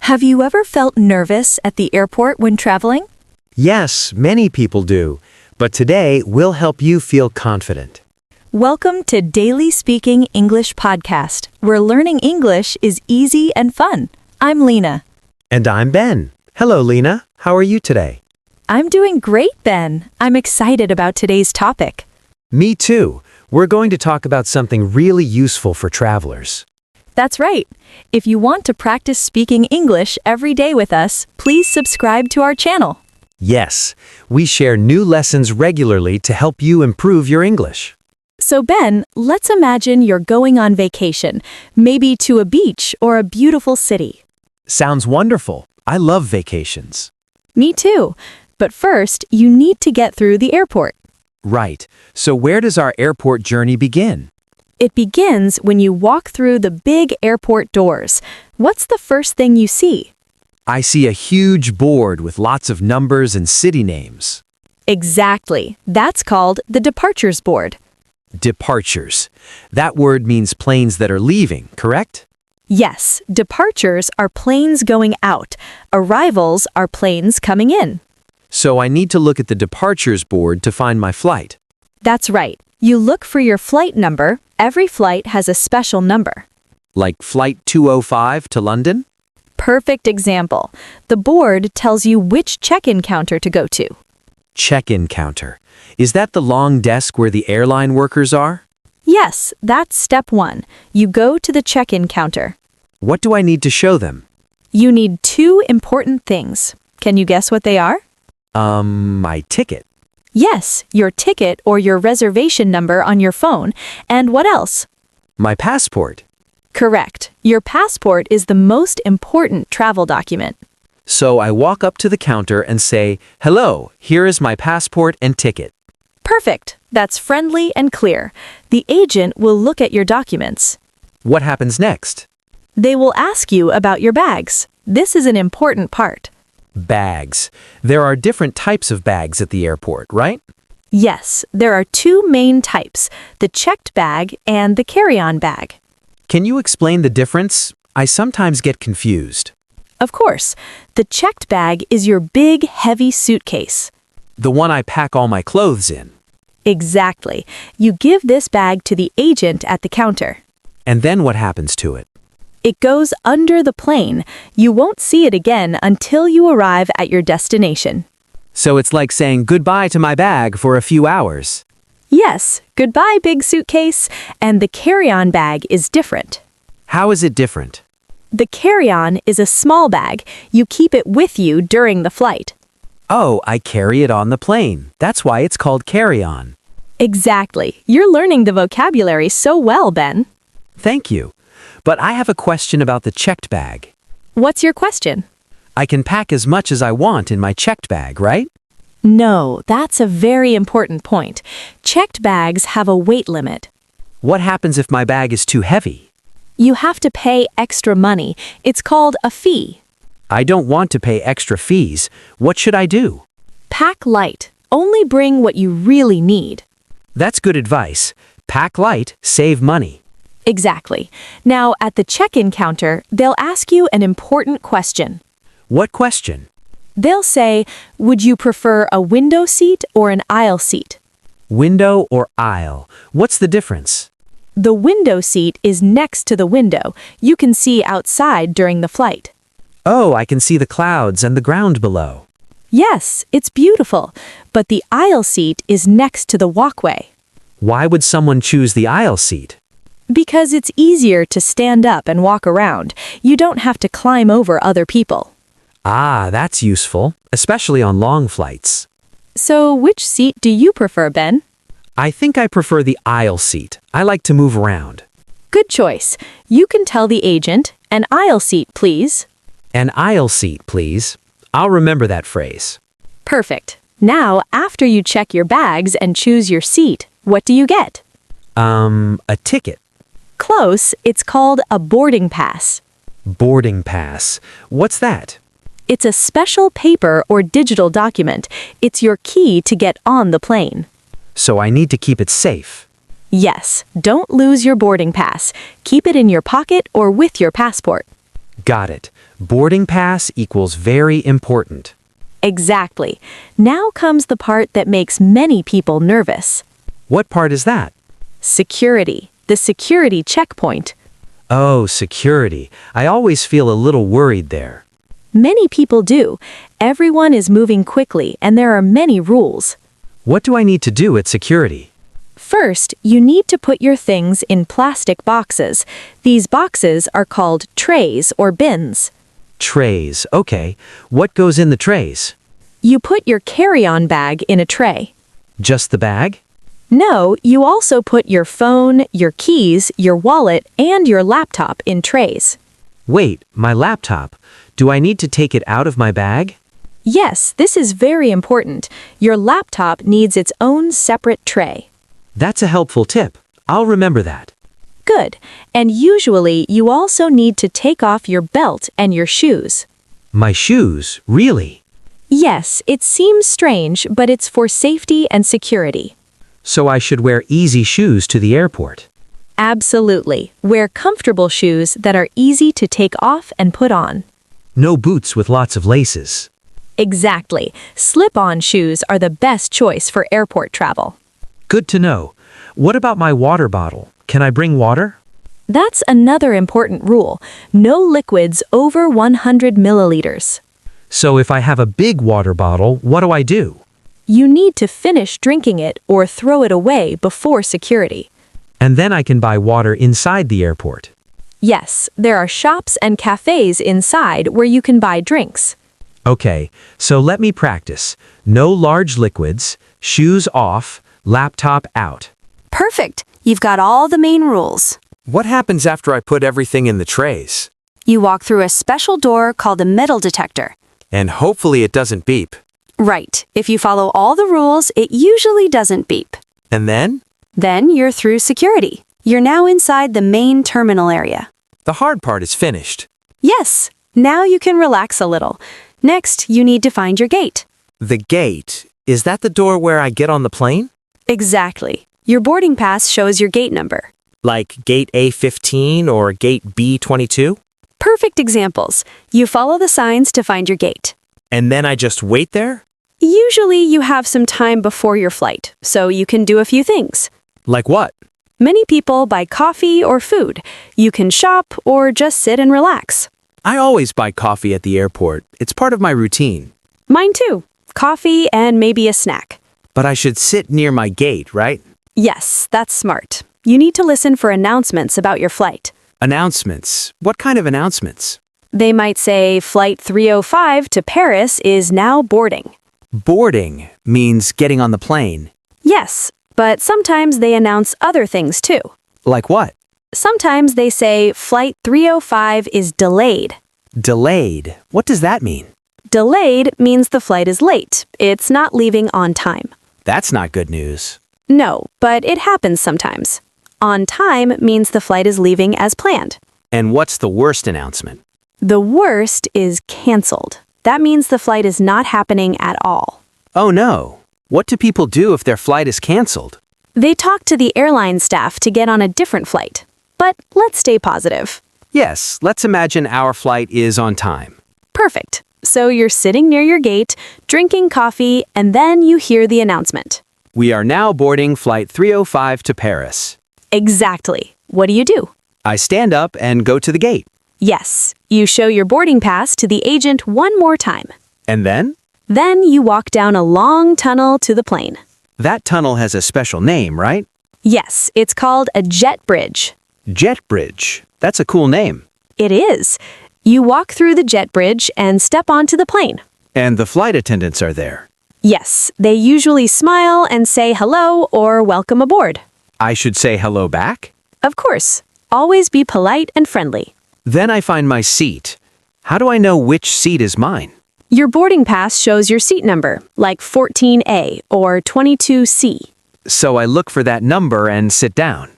Have you ever felt nervous at the airport when traveling? Yes, many people do. But today, we'll help you feel confident. Welcome to Daily Speaking English Podcast, where learning English is easy and fun. I'm Lina. And I'm Ben. Hello, Lina. How are you today? I'm doing great, Ben. I'm excited about today's topic. Me too. We're going to talk about something really useful for travelers. That's right. If you want to practice speaking English every day with us, please subscribe to our channel. Yes, we share new lessons regularly to help you improve your English. So Ben, let's imagine you're going on vacation, maybe to a beach or a beautiful city. Sounds wonderful. I love vacations. Me too. But first, you need to get through the airport. Right. So where does our airport journey begin? It begins when you walk through the big airport doors. What's the first thing you see? I see a huge board with lots of numbers and city names. Exactly. That's called the departures board. Departures. That word means planes that are leaving, correct? Yes, departures are planes going out. Arrivals are planes coming in. So I need to look at the departures board to find my flight. That's right. You look for your flight number. Every flight has a special number. Like Flight 205 to London? Perfect example. The board tells you which check-in counter to go to. Check-in counter. Is that the long desk where the airline workers are? Yes, that's step one. You go to the check-in counter. What do I need to show them? You need two important things. Can you guess what they are? My ticket. Yes, your ticket or your reservation number on your phone. And what else? My passport. Correct. Your passport is the most important travel document. So I walk up to the counter and say, "Hello, here is my passport and ticket." Perfect. That's friendly and clear. The agent will look at your documents. What happens next? They will ask you about your bags. This is an important part. Bags. There are different types of bags at the airport, right? Yes, there are two main types, the checked bag and the carry-on bag. Can you explain the difference? I sometimes get confused. Of course, the checked bag is your big, heavy suitcase. The one I pack all my clothes in. Exactly. You give this bag to the agent at the counter. And then what happens to it? It goes under the plane. You won't see it again until you arrive at your destination. So it's like saying goodbye to my bag for a few hours. Yes, goodbye, big suitcase. And the carry-on bag is different. How is it different? The carry-on is a small bag. You keep it with you during the flight. Oh, I carry it on the plane. That's why it's called carry-on. Exactly. You're learning the vocabulary so well, Ben. Thank you. But I have a question about the checked bag. What's your question? I can pack as much as I want in my checked bag, right? No, that's a very important point. Checked bags have a weight limit. What happens if my bag is too heavy? You have to pay extra money. It's called a fee. I don't want to pay extra fees. What should I do? Pack light. Only bring what you really need. That's good advice. Pack light, save money. Exactly. Now, at the check-in counter, they'll ask you an important question. What question? They'll say, would you prefer a window seat or an aisle seat? Window or aisle? What's the difference? The window seat is next to the window. You can see outside during the flight. Oh, I can see the clouds and the ground below. Yes, it's beautiful, but the aisle seat is next to the walkway. Why would someone choose the aisle seat? Because it's easier to stand up and walk around. You don't have to climb over other people. Ah, that's useful, especially on long flights. So, which seat do you prefer, Ben? I think I prefer the aisle seat. I like to move around. Good choice. You can tell the agent, an aisle seat, please. An aisle seat, please. I'll remember that phrase. Perfect. Now, after you check your bags and choose your seat, what do you get? A ticket. Close. It's called a boarding pass. Boarding pass. What's that? It's a special paper or digital document. It's your key to get on the plane. So I need to keep it safe. Yes, don't lose your boarding pass. Keep it in your pocket or with your passport. Got it. Boarding pass equals very important. Exactly. Now comes the part that makes many people nervous. What part is that? Security. The security checkpoint. Oh, security. I always feel a little worried there. Many people do. Everyone is moving quickly and there are many rules. What do I need to do at security? First, you need to put your things in plastic boxes. These boxes are called trays or bins. Trays. Okay. What goes in the trays? You put your carry-on bag in a tray. Just the bag? No, you also put your phone, your keys, your wallet, and your laptop in trays. Wait, my laptop. Do I need to take it out of my bag? Yes, this is very important. Your laptop needs its own separate tray. That's a helpful tip. I'll remember that. Good. And usually you also need to take off your belt and your shoes. My shoes? Really? Yes, it seems strange, but it's for safety and security. So I should wear easy shoes to the airport. Absolutely. Wear comfortable shoes that are easy to take off and put on. No boots with lots of laces. Exactly. Slip-on shoes are the best choice for airport travel. Good to know. What about my water bottle? Can I bring water? That's another important rule. No liquids over 100 milliliters. So if I have a big water bottle, what do I do? You need to finish drinking it or throw it away before security. And then I can buy water inside the airport. Yes, there are shops and cafes inside where you can buy drinks. Okay, so let me practice. No large liquids, shoes off, laptop out. Perfect. You've got all the main rules. What happens after I put everything in the trays? You walk through a special door called a metal detector. And hopefully it doesn't beep. Right. If you follow all the rules, it usually doesn't beep. And then? Then you're through security. You're now inside the main terminal area. The hard part is finished. Yes. Now you can relax a little. Next, you need to find your gate. The gate? Is that the door where I get on the plane? Exactly. Your boarding pass shows your gate number. Like gate A15 or gate B22? Perfect examples. You follow the signs to find your gate. And then I just wait there? Usually you have some time before your flight, so you can do a few things. Like what? Many people buy coffee or food. You can shop or just sit and relax. I always buy coffee at the airport. It's part of my routine. Mine too. Coffee and maybe a snack. But I should sit near my gate, right? Yes, that's smart. You need to listen for announcements about your flight. Announcements? What kind of announcements? They might say Flight 305 to Paris is now boarding. Boarding means getting on the plane. Yes, but sometimes they announce other things too. Like what? Sometimes they say Flight 305 is delayed. Delayed? What does that mean? Delayed means the flight is late. It's not leaving on time. That's not good news. No, but it happens sometimes. On time means the flight is leaving as planned. And what's the worst announcement? The worst is canceled. That means the flight is not happening at all. Oh no. What do people do if their flight is canceled? They talk to the airline staff to get on a different flight. But let's stay positive. Yes, let's imagine our flight is on time. Perfect. So you're sitting near your gate, drinking coffee, and then you hear the announcement. We are now boarding Flight 305 to Paris. Exactly. What do? I stand up and go to the gate. Yes, you show your boarding pass to the agent one more time. And then? Then you walk down a long tunnel to the plane. That tunnel has a special name, right? Yes, it's called a jet bridge. Jet bridge. That's a cool name. It is. You walk through the jet bridge and step onto the plane. And the flight attendants are there. Yes, they usually smile and say hello or welcome aboard. I should say hello back? Of course. Always be polite and friendly. Then I find my seat. How do I know which seat is mine? Your boarding pass shows your seat number, like 14A or 22C. So I look for that number and sit down.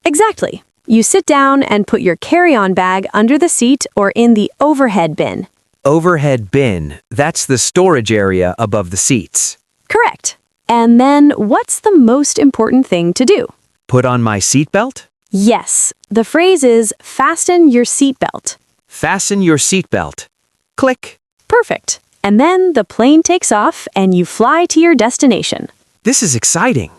Exactly. You sit down and put your carry-on bag under the seat or in the overhead bin. Overhead bin. That's the storage area above the seats. Correct. And then what's the most important thing to do? Put on my seatbelt? Yes. The phrase is fasten your seatbelt. Fasten your seatbelt. Click. Perfect. And then the plane takes off and you fly to your destination. This is exciting.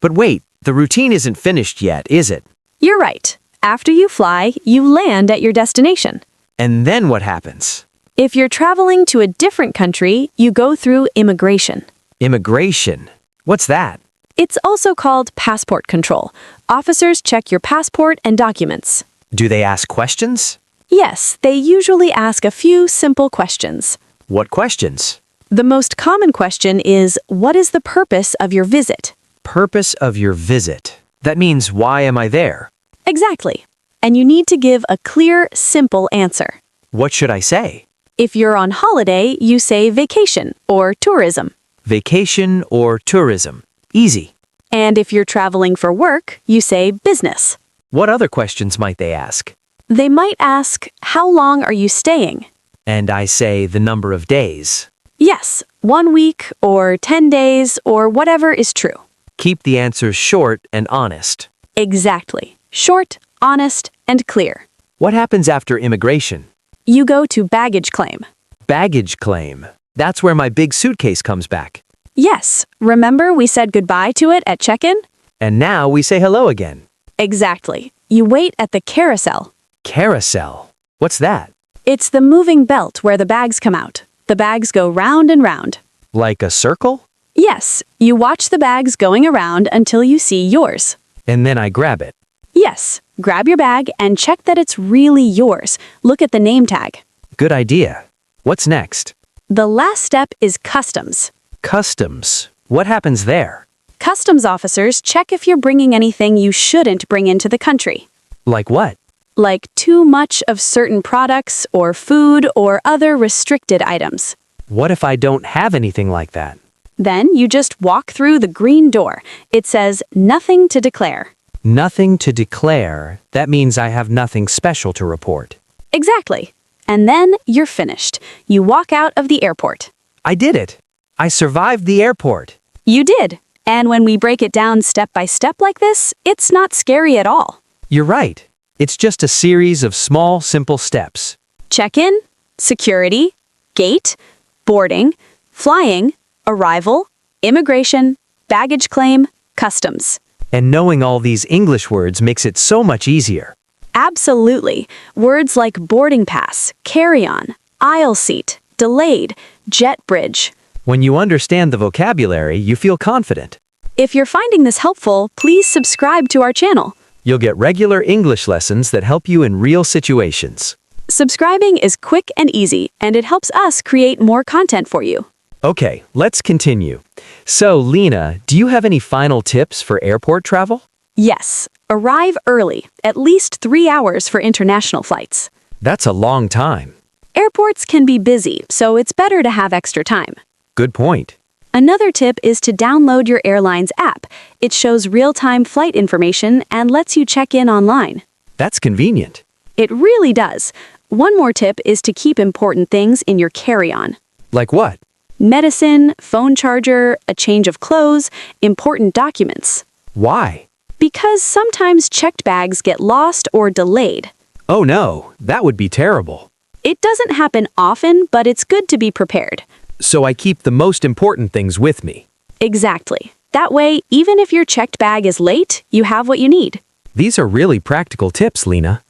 But wait, the routine isn't finished yet, is it? You're right. After you fly, you land at your destination. And then what happens? If you're traveling to a different country, you go through immigration. Immigration. What's that? It's also called passport control. Officers check your passport and documents. Do they ask questions? Yes, they usually ask a few simple questions. What questions? The most common question is, what is the purpose of your visit? Purpose of your visit. That means, why am I there? Exactly. And you need to give a clear, simple answer. What should I say? If you're on holiday, you say vacation or tourism. Vacation or tourism. Easy. And if you're traveling for work, you say business. What other questions might they ask? They might ask, how long are you staying? And I say the number of days. Yes, 1 week or 10 days or whatever is true. Keep the answers short and honest. Exactly. Short, honest, and clear. What happens after immigration? You go to baggage claim. Baggage claim. That's where my big suitcase comes back. Yes, remember we said goodbye to it at check-in? And now we say hello again. Exactly. You wait at the carousel. Carousel. What's that? It's the moving belt where the bags come out. The bags go round and round. Like a circle? Yes, you watch the bags going around until you see yours. And then I grab it. Yes, grab your bag and check that it's really yours. Look at the name tag. Good idea. What's next? The last step is customs. Customs. What happens there? Customs officers check if you're bringing anything you shouldn't bring into the country. Like what? Like too much of certain products or food or other restricted items. What if I don't have anything like that? Then you just walk through the green door. It says nothing to declare. Nothing to declare. That means I have nothing special to report. Exactly. And then you're finished. You walk out of the airport. I did it. I survived the airport. You did. And when we break it down step by step like this, it's not scary at all. You're right. It's just a series of small, simple steps. Check-in, security, gate, boarding, flying, arrival, immigration, baggage claim, customs. And knowing all these English words makes it so much easier. Absolutely. Words like boarding pass, carry-on, aisle seat, delayed, jet bridge. When you understand the vocabulary, you feel confident. If you're finding this helpful, please subscribe to our channel. You'll get regular English lessons that help you in real situations. Subscribing is quick and easy, and it helps us create more content for you. Okay, let's continue. So, Lina, do you have any final tips for airport travel? Yes, arrive early, at least 3 hours for international flights. That's a long time. Airports can be busy, so it's better to have extra time. Good point. Another tip is to download your airline's app. It shows real-time flight information and lets you check in online. That's convenient. It really does. One more tip is to keep important things in your carry-on. Like what? Medicine, phone charger, a change of clothes, important documents. Why? Because sometimes checked bags get lost or delayed. Oh no, that would be terrible. It doesn't happen often, but it's good to be prepared. So I keep the most important things with me. Exactly. That way, even if your checked bag is late, you have what you need. These are really practical tips, Lina.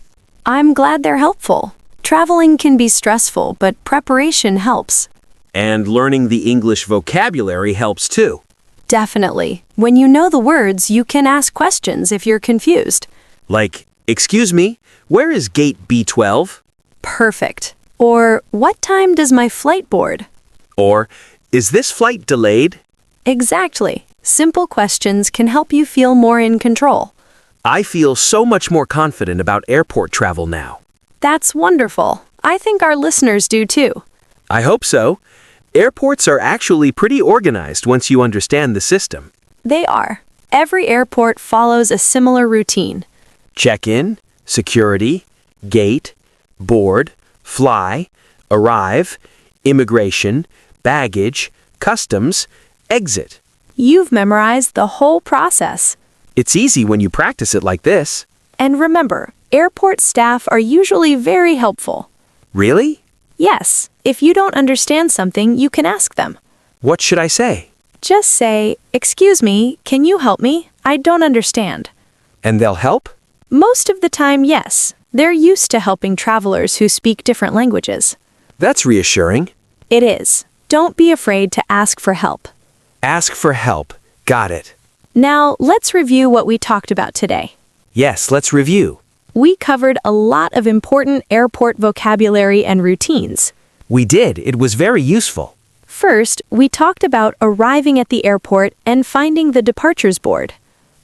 I'm glad they're helpful. Traveling can be stressful, but preparation helps. And learning the English vocabulary helps too. Definitely. When you know the words, you can ask questions if you're confused. Like, excuse me, where is gate B12? Perfect. Or, what time does my flight board? Or, is this flight delayed? Exactly. Simple questions can help you feel more in control. I feel so much more confident about airport travel now. That's wonderful. I think our listeners do too. I hope so. Airports are actually pretty organized once you understand the system. They are. Every airport follows a similar routine. Check-in, security, gate, board, fly, arrive, immigration, baggage, customs, exit. You've memorized the whole process. It's easy when you practice it like this. And remember, airport staff are usually very helpful. Really? Yes, if you don't understand something, you can ask them. What should I say? Just say, "Excuse me, can you help me? I don't understand." And they'll help? Most of the time, yes. They're used to helping travelers who speak different languages. That's reassuring. It is. Don't be afraid to ask for help. Ask for help. Got it. Now, let's review what we talked about today. Yes, let's review. We covered a lot of important airport vocabulary and routines. We did. It was very useful. First, we talked about arriving at the airport and finding the departures board.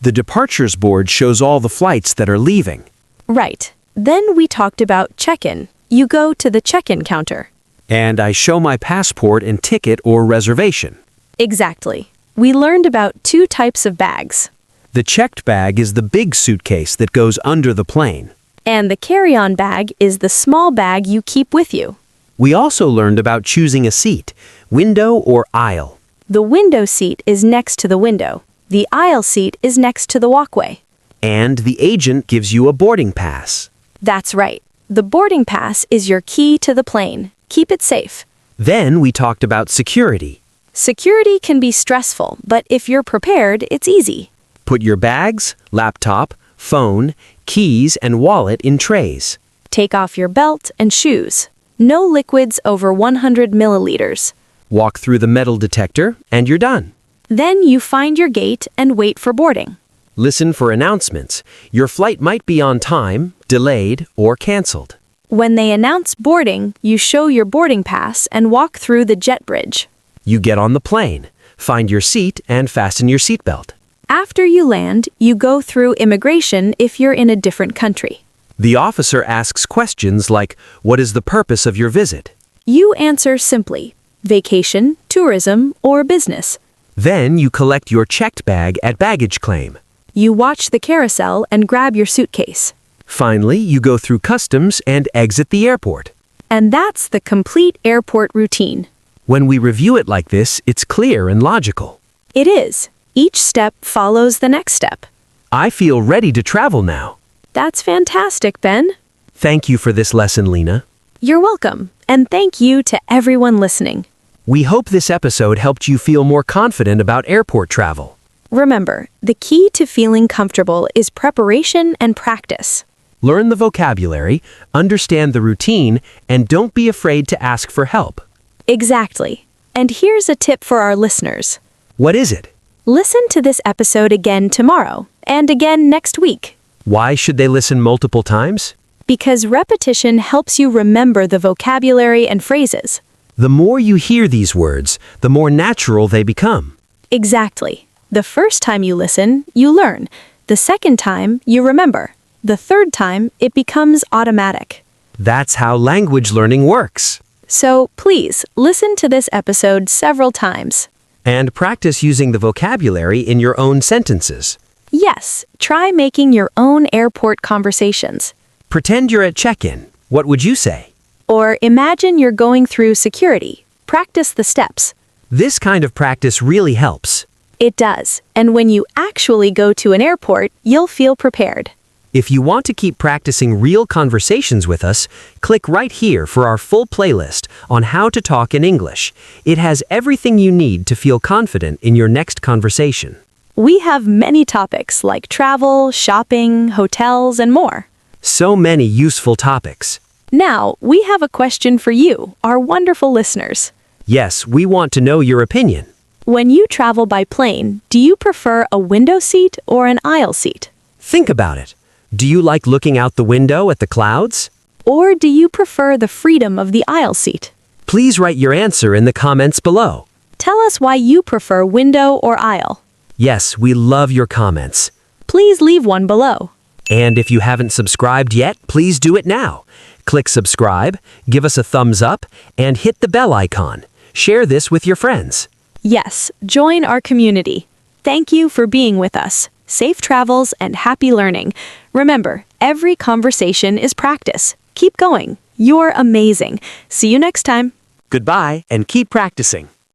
The departures board shows all the flights that are leaving. Right. Then we talked about check-in. You go to the check-in counter. And I show my passport and ticket or reservation. Exactly. We learned about 2 types of bags. The checked bag is the big suitcase that goes under the plane. And the carry-on bag is the small bag you keep with you. We also learned about choosing a seat, window or aisle. The window seat is next to the window. The aisle seat is next to the walkway. And the agent gives you a boarding pass. That's right. The boarding pass is your key to the plane. Keep it safe. Then we talked about security. Security can be stressful, but if you're prepared, it's easy. Put your bags, laptop, phone, keys, and wallet in trays. Take off your belt and shoes. No liquids over 100 milliliters. Walk through the metal detector, and you're done. Then you find your gate and wait for boarding. Listen for announcements. Your flight might be on time, delayed, or canceled. When they announce boarding, you show your boarding pass and walk through the jet bridge. You get on the plane, find your seat, and fasten your seatbelt. After you land, you go through immigration if you're in a different country. The officer asks questions like, "What is the purpose of your visit?" You answer simply, vacation, tourism, or business. Then you collect your checked bag at baggage claim. You watch the carousel and grab your suitcase. Finally, you go through customs and exit the airport. And that's the complete airport routine. When we review it like this, it's clear and logical. It is. Each step follows the next step. I feel ready to travel now. That's fantastic, Ben. Thank you for this lesson, Lina. You're welcome. And thank you to everyone listening. We hope this episode helped you feel more confident about airport travel. Remember, the key to feeling comfortable is preparation and practice. Learn the vocabulary, understand the routine, and don't be afraid to ask for help. Exactly. And here's a tip for our listeners. What is it? Listen to this episode again tomorrow and again next week. Why should they listen multiple times? Because repetition helps you remember the vocabulary and phrases. The more you hear these words, the more natural they become. Exactly. The first time you listen, you learn. The second time, you remember. The third time, it becomes automatic. That's how language learning works. So please, listen to this episode several times. And practice using the vocabulary in your own sentences. Yes, try making your own airport conversations. Pretend you're at check-in. What would you say? Or imagine you're going through security. Practice the steps. This kind of practice really helps. It does. And when you actually go to an airport, you'll feel prepared. If you want to keep practicing real conversations with us, click right here for our full playlist on how to talk in English. It has everything you need to feel confident in your next conversation. We have many topics like travel, shopping, hotels, and more. So many useful topics. Now, we have a question for you, our wonderful listeners. Yes, we want to know your opinion. When you travel by plane, do you prefer a window seat or an aisle seat? Think about it. Do you like looking out the window at the clouds? Or do you prefer the freedom of the aisle seat? Please write your answer in the comments below. Tell us why you prefer window or aisle. Yes, we love your comments. Please leave one below. And if you haven't subscribed yet, please do it now. Click subscribe, give us a thumbs up, and hit the bell icon. Share this with your friends. Yes, join our community. Thank you for being with us. Safe travels and happy learning. Remember, every conversation is practice. Keep going. You're amazing. See you next time. Goodbye, and keep practicing.